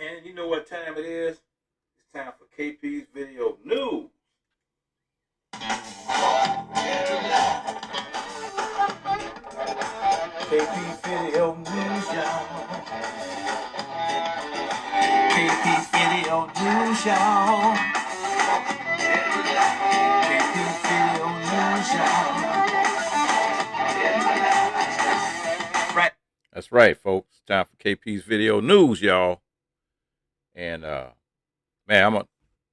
And you know what time it is? It's time for KP's Video News. KP Video News, y'all. KP Video News, y'all. KP Video News, y'all. Right. That's right, folks. It's time for KP's Video News, y'all. And man, I'm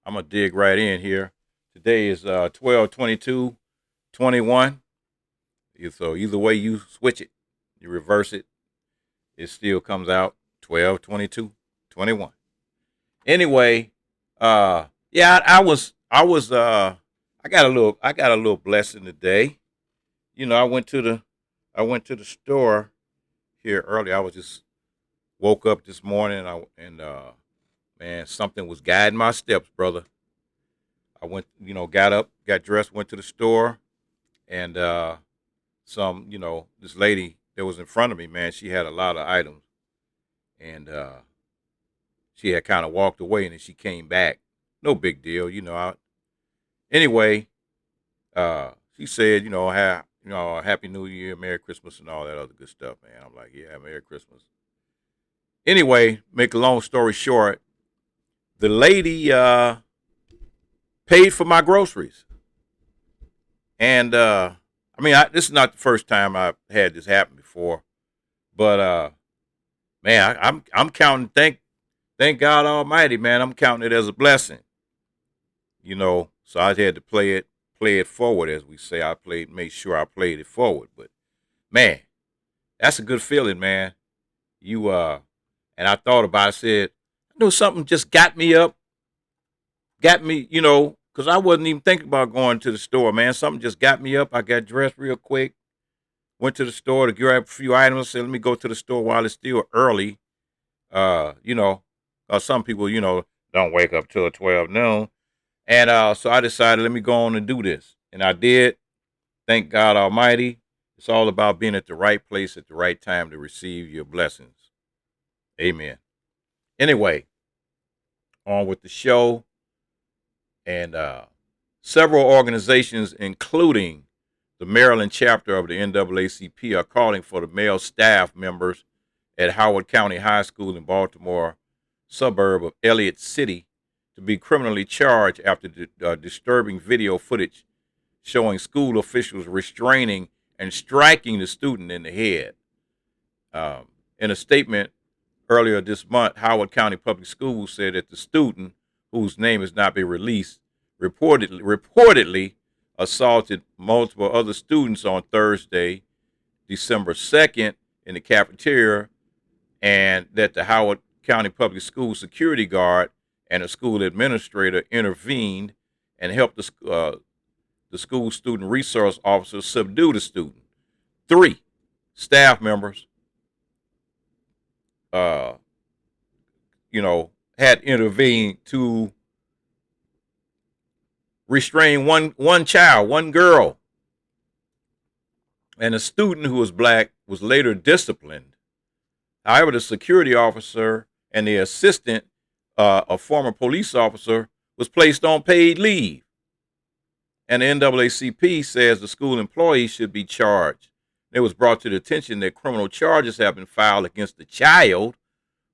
gonna dig right in here. Today is 12/22/21. So either way you switch it, you reverse it, it still comes out 12/22/21. Anyway, yeah, I got a little blessing today. You know, I went to the store here early. I was just woke up this morning and man, something was guiding my steps, brother. I went, got up, got dressed, went to the store, and this lady that was in front of me, man, she had a lot of items, and she had kind of walked away, and then she came back. No big deal, anyway, she said, Happy New Year, Merry Christmas, and all that other good stuff, man. I'm like, yeah, Merry Christmas. Anyway, make a long story short, the lady paid for my groceries. And this is not the first time I've had this happen before, but man, I'm counting. Thank God Almighty, man. I'm counting it as a blessing. So I had to play it forward, as we say. Made sure I played it forward. But man, that's a good feeling, man. And I thought about it, I said, I know something just got me up, because I wasn't even thinking about going to the store, man. Something just got me up. I got dressed real quick, went to the store to grab a few items. I said, let me go to the store while it's still early. Some people, don't wake up till 12 noon. And so I decided, let me go on and do this. And I did. Thank God Almighty. It's all about being at the right place at the right time to receive your blessings. Amen. Anyway, on with the show. And several organizations, including the Maryland chapter of the NAACP, are calling for the male staff members at Howard County High School in Baltimore, suburb of Elliott City, to be criminally charged after disturbing video footage showing school officials restraining and striking the student in the head. In a statement earlier this month, Howard County Public Schools said that the student, whose name has not been released, reportedly assaulted multiple other students on Thursday, December 2nd, in the cafeteria, and that the Howard County Public School security guard and a school administrator intervened and helped the school student resource officer subdue the student. 3 staff members, had intervened to restrain one child, one girl. And a student who was black was later disciplined. However, the security officer and the assistant, a former police officer, was placed on paid leave. And the NAACP says the school employee should be charged. It was brought to the attention that criminal charges have been filed against the child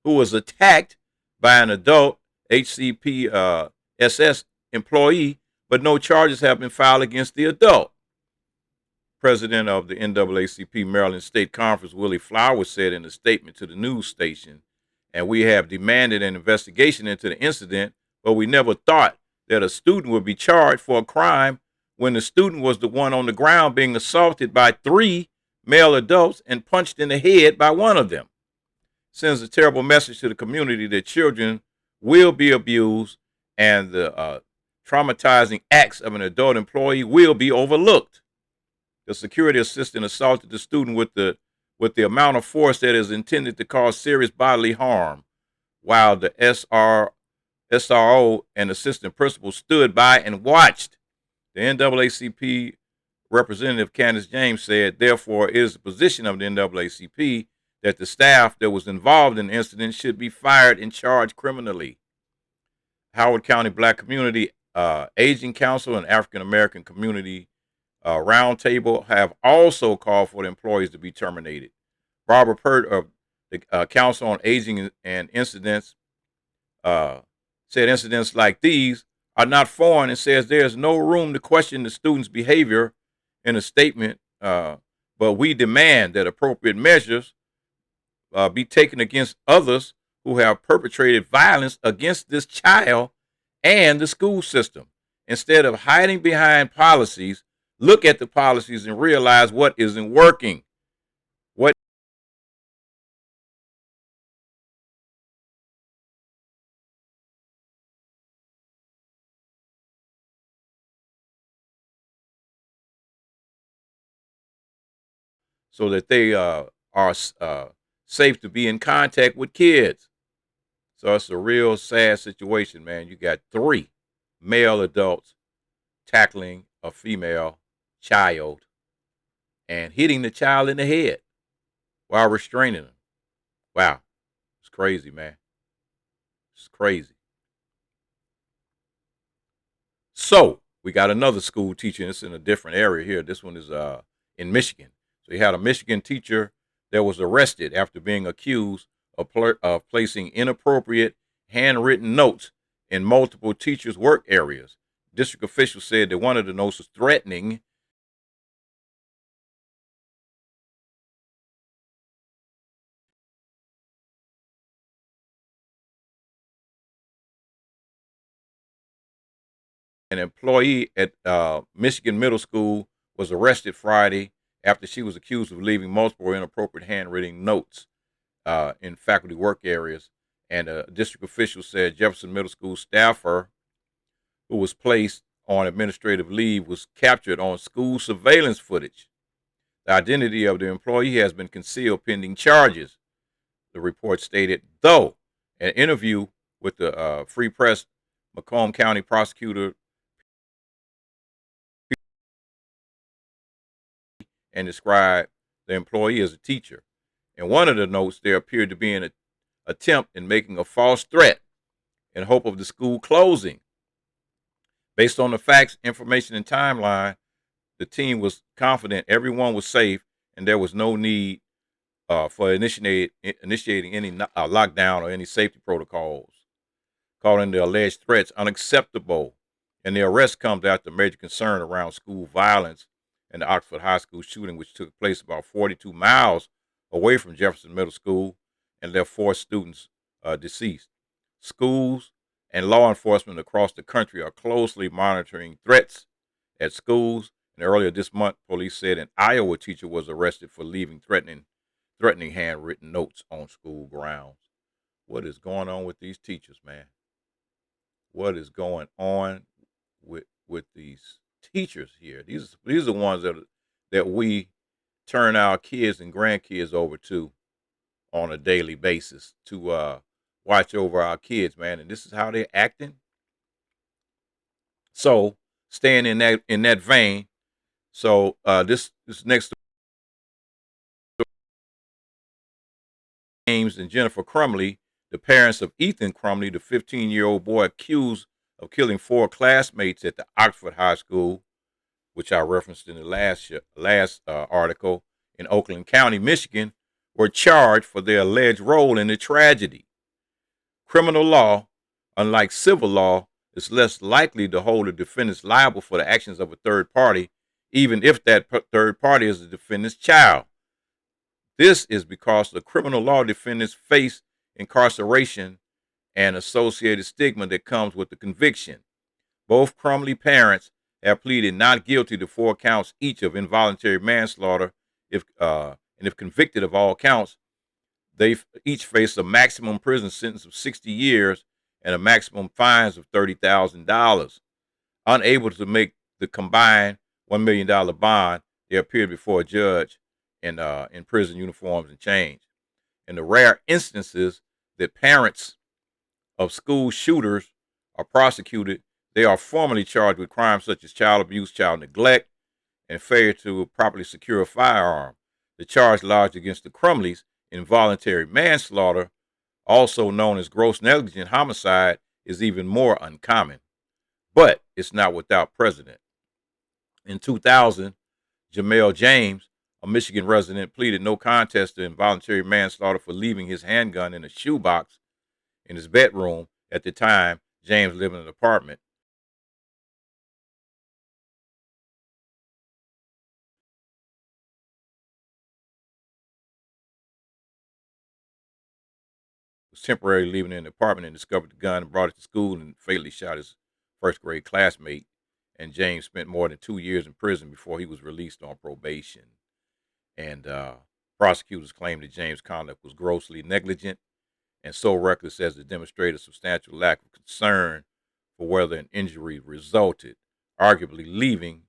who was attacked by an adult HCPSS employee, but no charges have been filed against the adult. President of the NAACP Maryland State Conference, Willie Flowers, said in a statement to the news station, and we have demanded an investigation into the incident, but we never thought that a student would be charged for a crime when the student was the one on the ground being assaulted by 3 male adults and punched in the head by one of them. Sends a terrible message to the community that children will be abused and the traumatizing acts of an adult employee will be overlooked. The security assistant assaulted the student with the amount of force that is intended to cause serious bodily harm, while the SRO and assistant principal stood by and watched. The NAACP representative Candace James said, therefore, it is the position of the NAACP that the staff that was involved in the incident should be fired and charged criminally. Howard County Black Community Aging Council and African American Community Roundtable have also called for the employees to be terminated. Barbara Pert of the Council on Aging and Incidents said incidents like these are not foreign and says there is no room to question the student's behavior in a statement, but we demand that appropriate measures be taken against others who have perpetrated violence against this child and the school system. Instead of hiding behind policies, look at the policies and realize what isn't working. What so that they are safe to be in contact with kids. So it's a real sad situation, man. You got 3 male adults tackling a female child and hitting the child in the head while restraining them. Wow. It's crazy, man. It's crazy. So we got another school teacher. It's in a different area here. This one is in Michigan. So you had a Michigan teacher that was arrested after being accused of placing inappropriate handwritten notes in multiple teachers' work areas. District officials said that one of the notes was threatening an employee at Michigan Middle School was arrested Friday after she was accused of leaving multiple inappropriate handwritten notes in faculty work areas. And a district official said Jefferson Middle School staffer who was placed on administrative leave was captured on school surveillance footage. The identity of the employee has been concealed pending charges, the report stated, though an interview with the Free Press Macomb County prosecutor and described the employee as a teacher. In one of the notes, there appeared to be an attempt in making a false threat in hope of the school closing. Based on the facts, information, and timeline, the team was confident everyone was safe and there was no need for initiating any lockdown or any safety protocols, calling the alleged threats unacceptable. And the arrest comes after major concern around school violence and the Oxford High School shooting, which took place about 42 miles away from Jefferson Middle School and left 4 students deceased. Schools and law enforcement across the country are closely monitoring threats at schools. And earlier this month, police said an Iowa teacher was arrested for leaving threatening handwritten notes on school grounds. What is going on with these teachers, man? What is going on with these teachers here? These are the ones that we turn our kids and grandkids over to on a daily basis to watch over our kids, man. And this is how they're acting. So staying in that vein. So this next James and Jennifer Crumbley, the parents of Ethan Crumbley, the 15-year-old boy accused of killing 4 classmates at the Oxford High School, which I referenced in the last article, in Oakland County, Michigan, were charged for their alleged role in the tragedy. Criminal law, unlike civil law, is less likely to hold the defendants liable for the actions of a third party, even if that third party is the defendant's child. This is because the criminal law defendants face incarceration and associated stigma that comes with the conviction. Both Crumbley parents have pleaded not guilty to 4 counts each of involuntary manslaughter. If convicted of all counts, they each face a maximum prison sentence of 60 years and a maximum fines of $30,000. Unable to make the combined $1 million bond, they appeared before a judge in prison uniforms and chains. In the rare instances that parents of school shooters are prosecuted, they are formally charged with crimes such as child abuse, child neglect, and failure to properly secure a firearm. The charge lodged against the Crumbleys involuntary manslaughter, also known as gross negligent homicide, is even more uncommon. But it's not without precedent. In 2000, Jamel James, a Michigan resident, pleaded no contest to involuntary manslaughter for leaving his handgun in a shoebox in his bedroom. At the time, James lived in an apartment. Was temporarily living in the apartment and discovered the gun and brought it to school and fatally shot his first grade classmate. And James spent more than 2 years in prison before he was released on probation. And prosecutors claimed that James' conduct was grossly negligent and so reckless as to demonstrate a substantial lack of concern for whether an injury resulted, arguably leaving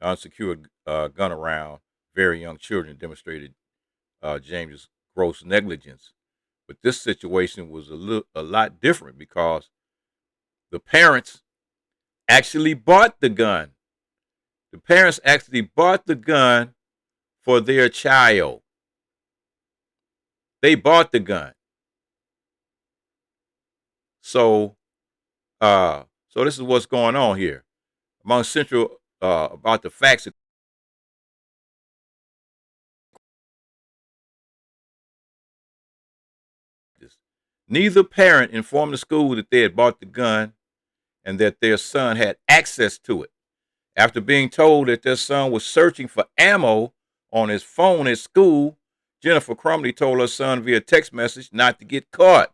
an unsecured gun around very young children demonstrated James's gross negligence. But this situation was a lot different because the parents actually bought the gun. The parents actually bought the gun for their child. They bought the gun. So this is what's going on here. Among central about the facts, neither parent informed the school that they had bought the gun and that their son had access to it. After being told that their son was searching for ammo on his phone at school, Jennifer Crumbley told her son via text message not to get caught.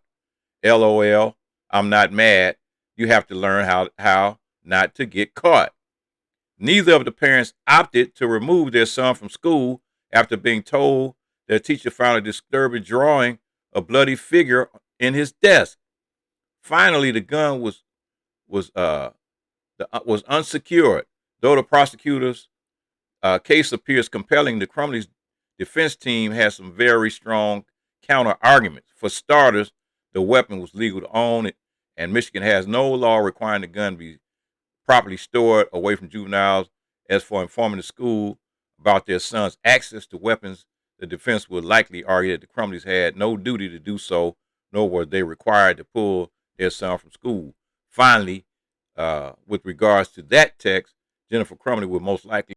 LOL, I'm not mad. You have to learn how not to get caught. Neither of the parents opted to remove their son from school after being told their teacher found a disturbing drawing a bloody figure in his desk. Finally, the gun was unsecured. Though the prosecutor's case appears compelling, the Crumbley's defense team has some very strong counter arguments. For starters, the weapon was legal to own it, and Michigan has no law requiring the gun be properly stored away from juveniles. As for informing the school about their son's access to weapons, the defense would likely argue that the Crumbleys had no duty to do so, nor were they required to pull their son from school. Finally, with regards to that text, Jennifer Crumbley would most likely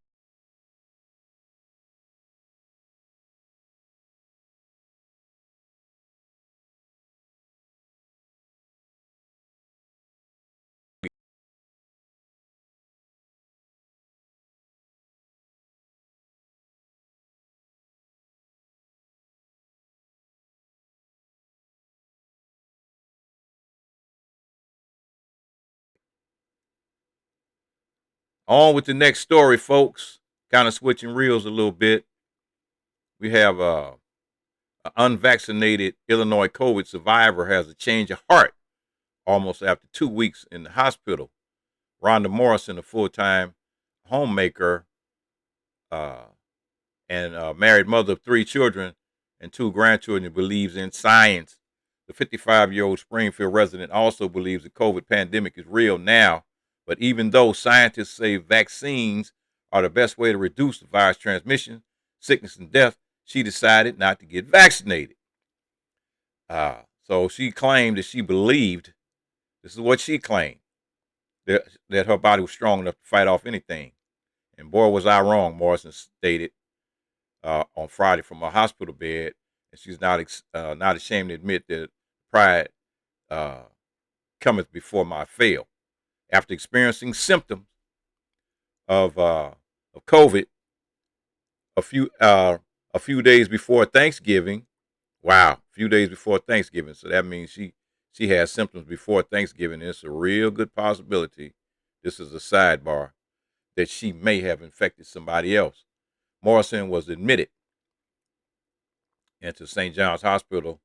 on with the next story, folks. Kind of switching reels a little bit. We have an unvaccinated Illinois COVID survivor has a change of heart almost after 2 weeks in the hospital. Rhonda Morrison, a full-time homemaker uh, and married mother of 3 children and 2 grandchildren, believes in science. The 55-year-old Springfield resident also believes the COVID pandemic is real now, but even though scientists say vaccines are the best way to reduce the virus transmission, sickness, and death, she decided not to get vaccinated. So she claimed that she believed, this is what she claimed, that her body was strong enough to fight off anything. And boy, was I wrong, Morrison stated on Friday from her hospital bed. And she's not ashamed to admit that pride uh, cometh before my fail. After experiencing symptoms of COVID a few days before Thanksgiving. Wow, a few days before Thanksgiving. So that means she has symptoms before Thanksgiving. It's a real good possibility. This is a sidebar that she may have infected somebody else. Morrison was admitted into St. John's Hospital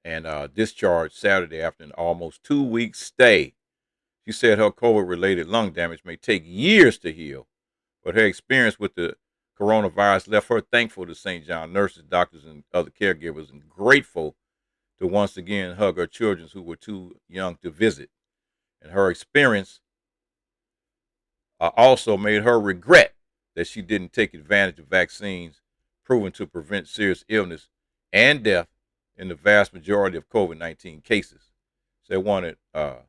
and discharged Saturday after an almost 2 week stay. She said her COVID-related lung damage may take years to heal, but her experience with the coronavirus left her thankful to St. John nurses, doctors, and other caregivers, and grateful to once again hug her children who were too young to visit. And her experience also made her regret that she didn't take advantage of vaccines proven to prevent serious illness and death in the vast majority of COVID-19 cases. So they wanted to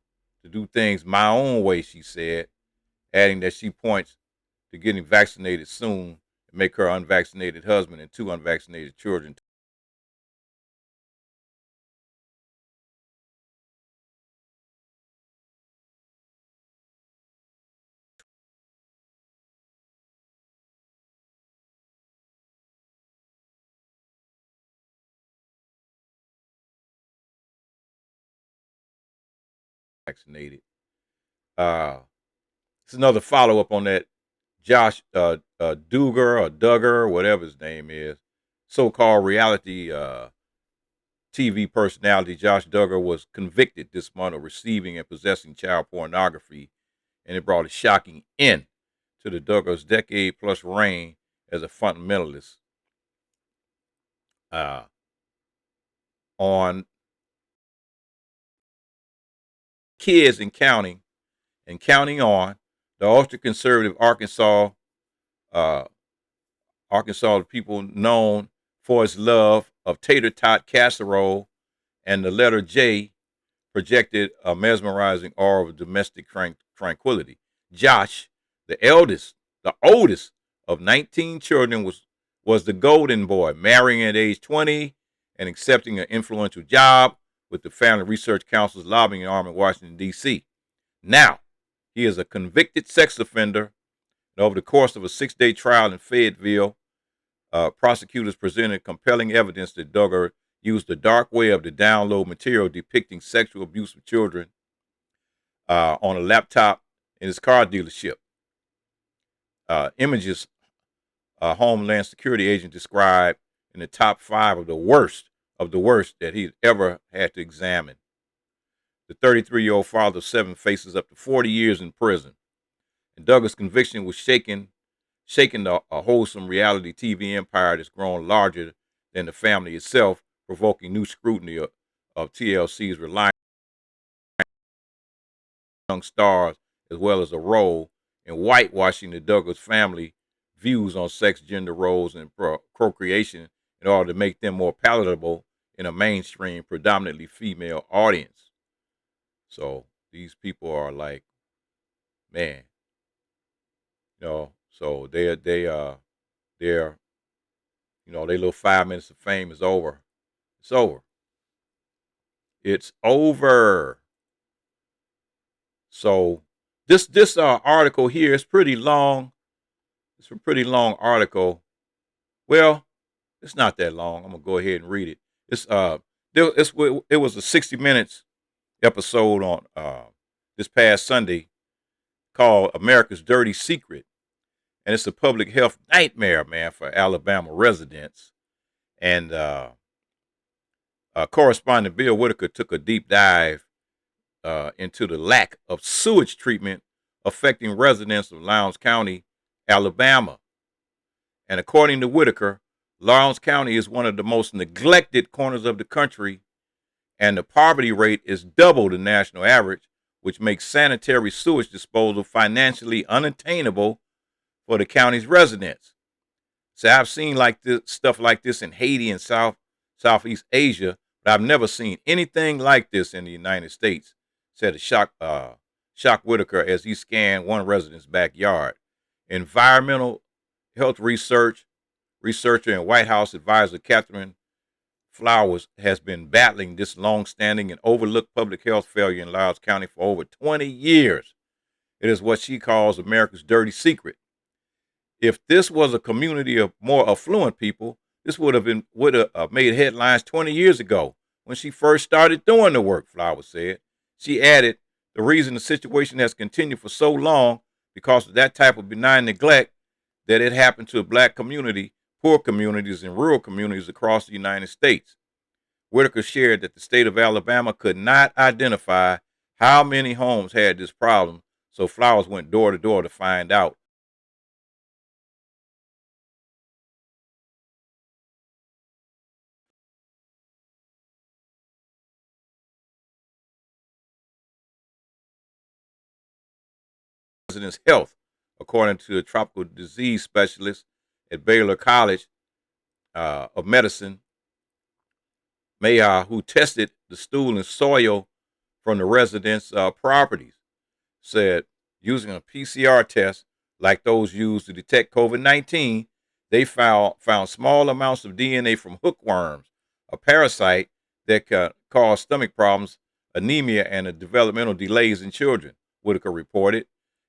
do things my own way, she said, adding that she points to getting vaccinated soon and make her unvaccinated husband and 2 unvaccinated children vaccinated. Uh, it's another follow up on that Josh Duggar or Duggar, whatever his name is, so-called reality TV personality. Josh Duggar was convicted this month of receiving and possessing child pornography, and it brought a shocking end to the Duggar's decade-plus reign as a fundamentalist. On kids and counting on, the ultra-conservative uh, Arkansas people known for its love of tater tot casserole and the letter J projected a mesmerizing aura of domestic tranquility. Josh, the eldest, the oldest of 19 children, was the golden boy, marrying at age 20 and accepting an influential job with the Family Research Council's lobbying arm in Washington, D.C. Now, he is a convicted sex offender. And over the course of a 6-day trial in Fayetteville, prosecutors presented compelling evidence that Duggar used the dark web to download material depicting sexual abuse of children on a laptop in his car dealership. Images a Homeland Security agent described in the top 5 of the worst that he's ever had to examine. The 33-year-old father of 7 faces up to 40 years in prison. And Duggar's conviction was shaking a wholesome reality TV empire that's grown larger than the family itself, provoking new scrutiny of TLC's reliance on young stars, as well as a role in whitewashing the Douglas family views on sex, gender roles, and procreation in order to make them more palatable in a mainstream, predominantly female audience. So these people are like, man, so they're their little 5 minutes of fame is over. It's over. It's over. So this article here is pretty long. It's a pretty long article. Well, it's not that long. I'm gonna go ahead and read it. It was a 60 minutes episode on this past Sunday called America's Dirty Secret, and it's a public health nightmare, man, for Alabama residents. And correspondent Bill Whitaker took a deep dive into the lack of sewage treatment affecting residents of Lowndes County, Alabama. And according to Whitaker, Lowndes County is one of the most neglected corners of the country, and the poverty rate is double the national average, which makes sanitary sewage disposal financially unattainable for the county's residents. So I've seen like this stuff like this in Haiti and Southeast Asia, but I've never seen anything like this in the United States, said a shock Whitaker as he scanned one resident's backyard. Environmental health researcher and White House advisor Catherine Flowers has been battling this long-standing and overlooked public health failure in Lowndes County for over 20 years. It is what she calls America's dirty secret. If this was a community of more affluent people, this would have made headlines 20 years ago when she first started doing the work, Flowers said. She added, the reason the situation has continued for so long because of that type of benign neglect that it happened to a black community, poor communities, and rural communities across the United States. Whitaker shared that the state of Alabama could not identify how many homes had this problem, so Flowers went door to door to find out. Residents' health, according to a tropical disease specialist at Baylor College of Medicine, Mayor who tested the stool and soil from the residents' properties said using a PCR test like those used to detect COVID-19, they found small amounts of DNA from hookworms, a parasite that can cause stomach problems, anemia, and developmental delays in children, Whitaker reported.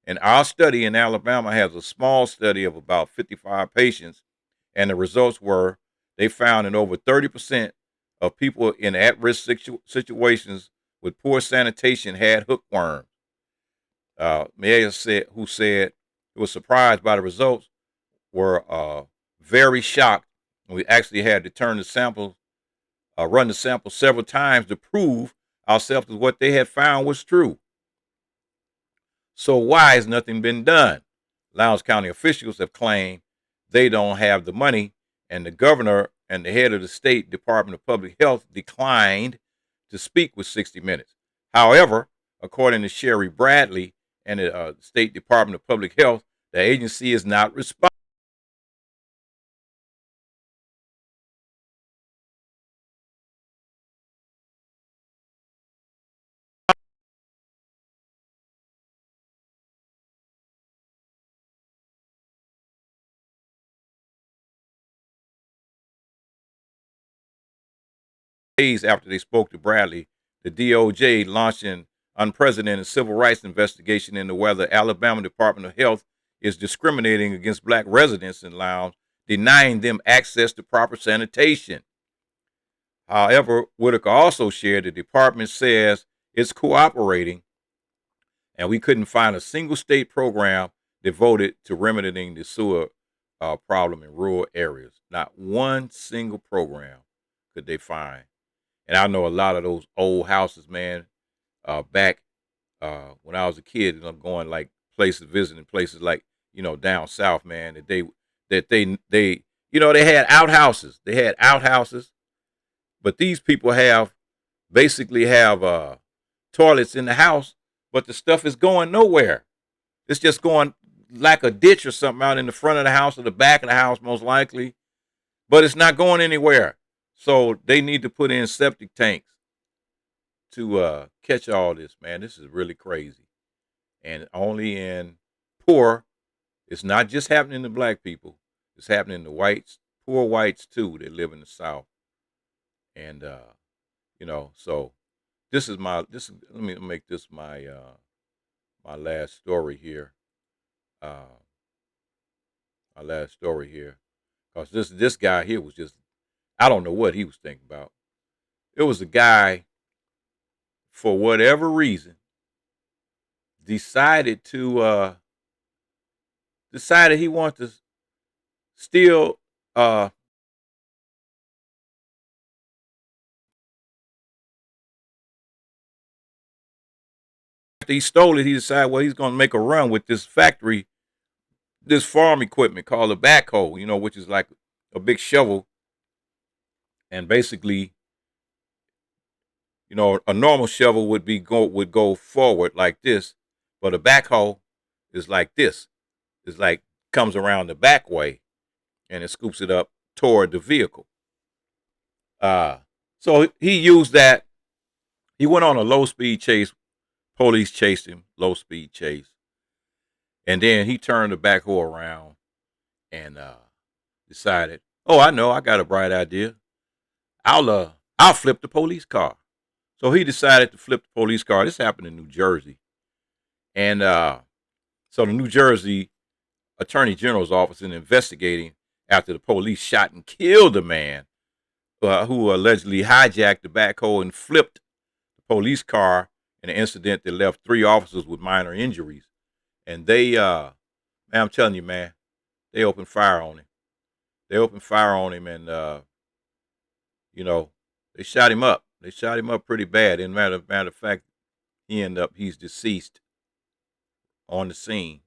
And our study in Alabama has a small study of about 55 patients, and the results were they found in over 30% of people in at-risk situations with poor sanitation had hookworms. Mayer said, who said he was surprised by the results, were very shocked. And we actually had to run the sample several times to prove ourselves that what they had found was true. So why has nothing been done? Lowndes County officials have claimed they don't have the money, and the governor and the head of the state Department of Public Health declined to speak with 60 Minutes. However, according to Sherry Bradley and the State Department of Public Health, the agency is not responding days after they spoke to Bradley. The DOJ launched an unprecedented civil rights investigation into whether Alabama Department of Health is discriminating against black residents in Lowndes, denying them access to proper sanitation. However, Whitaker also shared the department says it's cooperating, and we couldn't find a single state program devoted to remedying the sewer problem in rural areas. Not one single program could they find. And I know a lot of those old houses, man, back when I was a kid, and I'm going like places, visiting places like, down south, man, that they they had outhouses. They had outhouses, but these people basically have toilets in the house, but the stuff is going nowhere. It's just going like a ditch or something out in the front of the house or the back of the house, most likely, but it's not going anywhere. So they need to put in septic tanks to catch all this, man. This is really crazy. And only in poor, it's not just happening to black people, it's happening to whites, poor whites too, that live in the South. And so let me make this my last story here. Uh my last story here. Because this guy here was just, I don't know what he was thinking about. It was a guy, for whatever reason, decided he wanted to steal after he stole it. He decided, well, he's going to make a run with this factory, this farm equipment called a backhoe, which is like a big shovel. And basically, a normal shovel would go forward like this, but a backhoe is like this. It's like comes around the back way, and it scoops it up toward the vehicle. So he used that. He went on a low speed chase. Police chased him, low speed chase, and then he turned the backhoe around and decided, oh, I know, I got a bright idea. I'll flip the police car. So he decided to flip the police car. This happened in New Jersey, and so the New Jersey Attorney General's office is investigating after the police shot and killed a man who allegedly hijacked the backhoe and flipped the police car in an incident that left 3 officers with minor injuries. And man, I'm telling you, man, they opened fire on him. They opened fire on him, and they shot him up. They shot him up pretty bad. And matter of fact, he's deceased on the scene.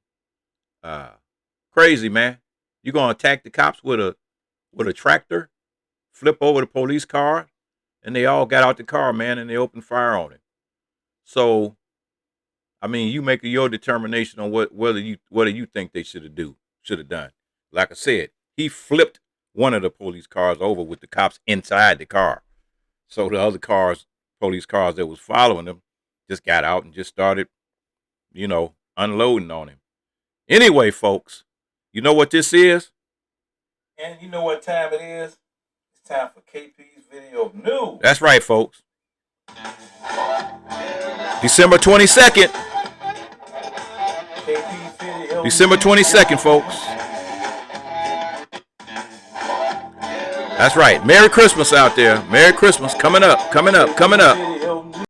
Crazy, man. You gonna attack the cops with a tractor, flip over the police car, and they all got out the car, man, and they opened fire on him. So, I mean, you make your determination on whether you think they should have done. Like I said, he flipped one of the police cars over with the cops inside the car. So the other cars, police cars that was following him, just got out and just started, unloading on him. Anyway, folks, you know what this is? And you know what time it is? It's time for KP's Video News. That's right, folks. December 22nd. KP's Video December 22nd, folks. That's right. Merry Christmas out there. Merry Christmas. Coming up, coming up, coming up.